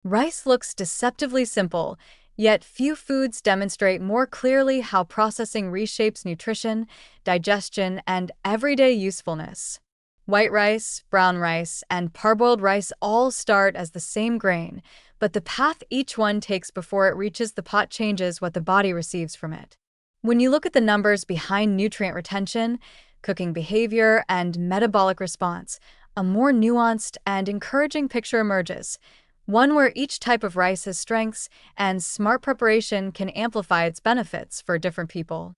Rice looks deceptively simple, yet few foods demonstrate more clearly how processing reshapes nutrition, digestion, and everyday usefulness. White rice, brown rice, and parboiled rice all start as the same grain, but the path each one takes before it reaches the pot changes what the body receives from it. When you look at the numbers behind nutrient retention, cooking behavior, and metabolic response, a more nuanced and encouraging picture emerges, one where each type of rice has strengths and smart preparation can amplify its benefits for different people.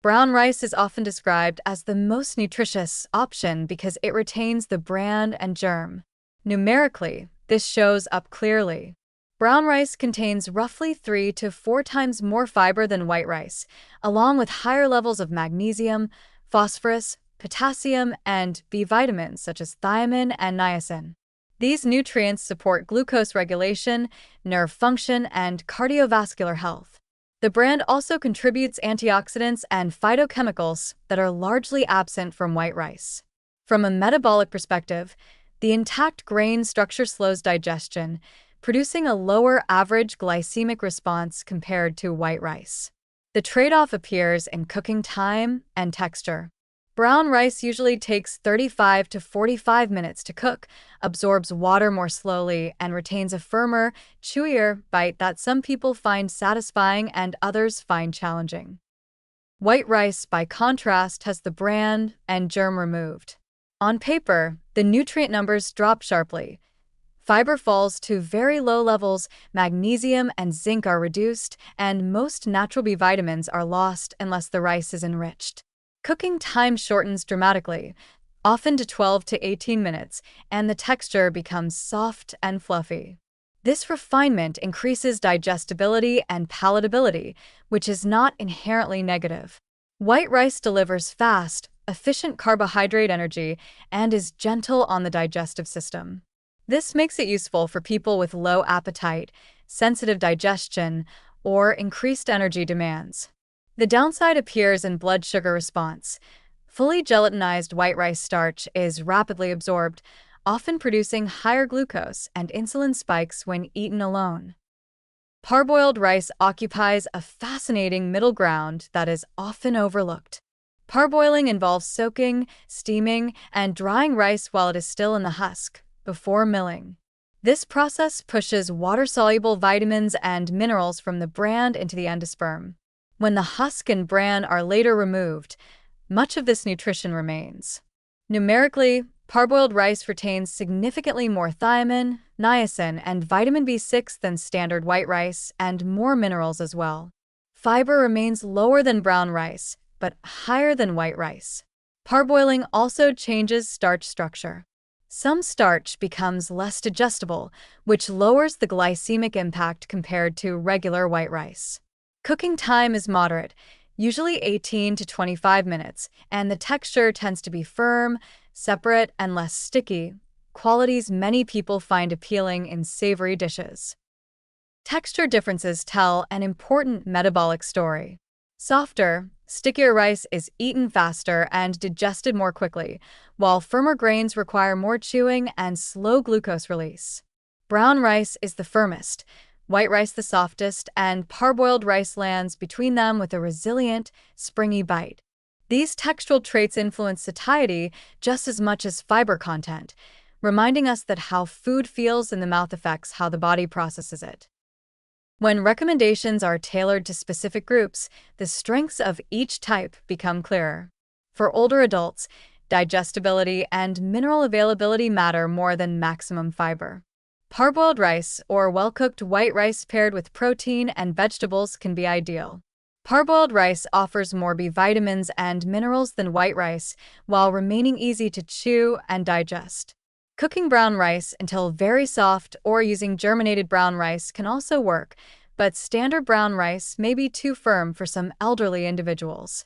Brown rice is often described as the most nutritious option because it retains the bran and germ. Numerically, this shows up clearly. Brown rice contains roughly 3 to 4 times more fiber than white rice, along with higher levels of magnesium, phosphorus, potassium, and B vitamins such as thiamine and niacin. These nutrients support glucose regulation, nerve function, and cardiovascular health. The bran also contributes antioxidants and phytochemicals that are largely absent from white rice. From a metabolic perspective, the intact grain structure slows digestion, producing a lower average glycemic response compared to white rice. The trade-off appears in cooking time and texture. Brown rice usually takes 35 to 45 minutes to cook, absorbs water more slowly, and retains a firmer, chewier bite that some people find satisfying and others find challenging. White rice, by contrast, has the bran and germ removed. On paper, the nutrient numbers drop sharply. Fiber falls to very low levels, magnesium and zinc are reduced, and most natural B vitamins are lost unless the rice is enriched. Cooking time shortens dramatically, often to 12 to 18 minutes, and the texture becomes soft and fluffy. This refinement increases digestibility and palatability, which is not inherently negative. White rice delivers fast, efficient carbohydrate energy and is gentle on the digestive system. This makes it useful for people with low appetite, sensitive digestion, or increased energy demands. The downside appears in blood sugar response. Fully gelatinized white rice starch is rapidly absorbed, often producing higher glucose and insulin spikes when eaten alone. Parboiled rice occupies a fascinating middle ground that is often overlooked. Parboiling involves soaking, steaming, and drying rice while it is still in the husk, before milling. This process pushes water-soluble vitamins and minerals from the bran into the endosperm. When the husk and bran are later removed, much of this nutrition remains. Numerically, parboiled rice retains significantly more thiamine, niacin, and vitamin B6 than standard white rice, and more minerals as well. Fiber remains lower than brown rice, but higher than white rice. Parboiling also changes starch structure. Some starch becomes less digestible, which lowers the glycemic impact compared to regular white rice. Cooking time is moderate, usually 18 to 25 minutes, and the texture tends to be firm, separate, and less sticky, qualities many people find appealing in savory dishes. Texture differences tell an important metabolic story. Softer, stickier rice is eaten faster and digested more quickly, while firmer grains require more chewing and slow glucose release. Brown rice is the firmest, white rice the softest, and parboiled rice lands between them with a resilient, springy bite. These textural traits influence satiety just as much as fiber content, reminding us that how food feels in the mouth affects how the body processes it. When recommendations are tailored to specific groups, the strengths of each type become clearer. For older adults, digestibility and mineral availability matter more than maximum fiber. Parboiled rice or well-cooked white rice paired with protein and vegetables can be ideal. Parboiled rice offers more B vitamins and minerals than white rice, while remaining easy to chew and digest. Cooking brown rice until very soft or using germinated brown rice can also work, but standard brown rice may be too firm for some elderly individuals.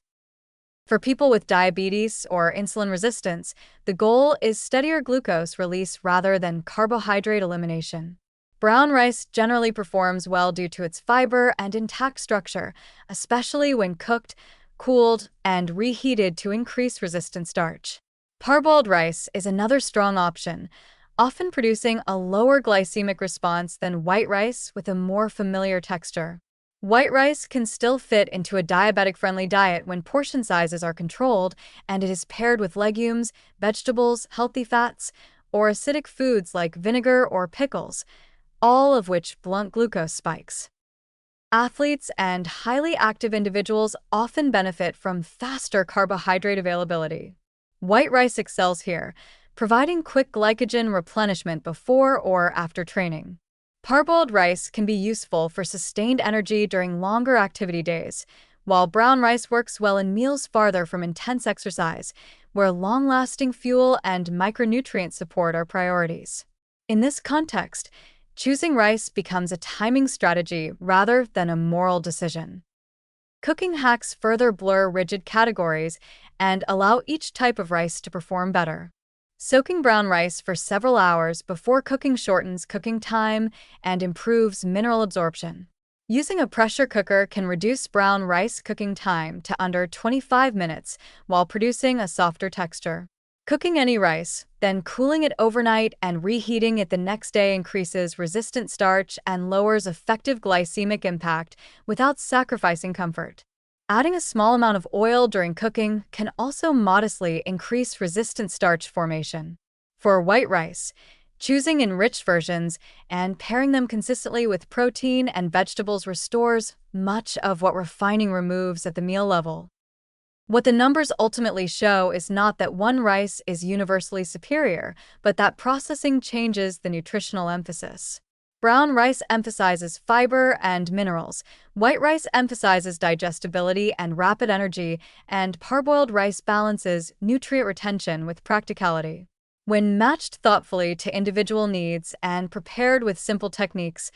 For people with diabetes or insulin resistance, the goal is steadier glucose release rather than carbohydrate elimination. Brown rice generally performs well due to its fiber and intact structure, especially when cooked, cooled, and reheated to increase resistant starch. Parboiled rice is another strong option, often producing a lower glycemic response than white rice with a more familiar texture. White rice can still fit into a diabetic-friendly diet when portion sizes are controlled and it is paired with legumes, vegetables, healthy fats, or acidic foods like vinegar or pickles, all of which blunt glucose spikes. Athletes and highly active individuals often benefit from faster carbohydrate availability. White rice excels here, providing quick glycogen replenishment before or after training. Parboiled rice can be useful for sustained energy during longer activity days, while brown rice works well in meals farther from intense exercise, where long-lasting fuel and micronutrient support are priorities. In this context, choosing rice becomes a timing strategy rather than a moral decision. Cooking hacks further blur rigid categories and allow each type of rice to perform better. Soaking brown rice for several hours before cooking shortens cooking time and improves mineral absorption. Using a pressure cooker can reduce brown rice cooking time to under 25 minutes while producing a softer texture. Cooking any rice, then cooling it overnight and reheating it the next day increases resistant starch and lowers effective glycemic impact without sacrificing comfort. Adding a small amount of oil during cooking can also modestly increase resistant starch formation. For white rice, choosing enriched versions and pairing them consistently with protein and vegetables restores much of what refining removes at the meal level. What the numbers ultimately show is not that one rice is universally superior, but that processing changes the nutritional emphasis. Brown rice emphasizes fiber and minerals, white rice emphasizes digestibility and rapid energy, and parboiled rice balances nutrient retention with practicality. When matched thoughtfully to individual needs and prepared with simple techniques,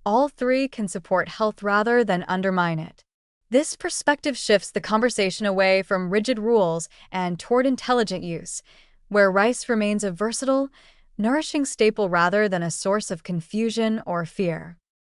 all three can support health rather than undermine it. This perspective shifts the conversation away from rigid rules and toward intelligent use, where rice remains a versatile, nourishing staple rather than a source of confusion or fear.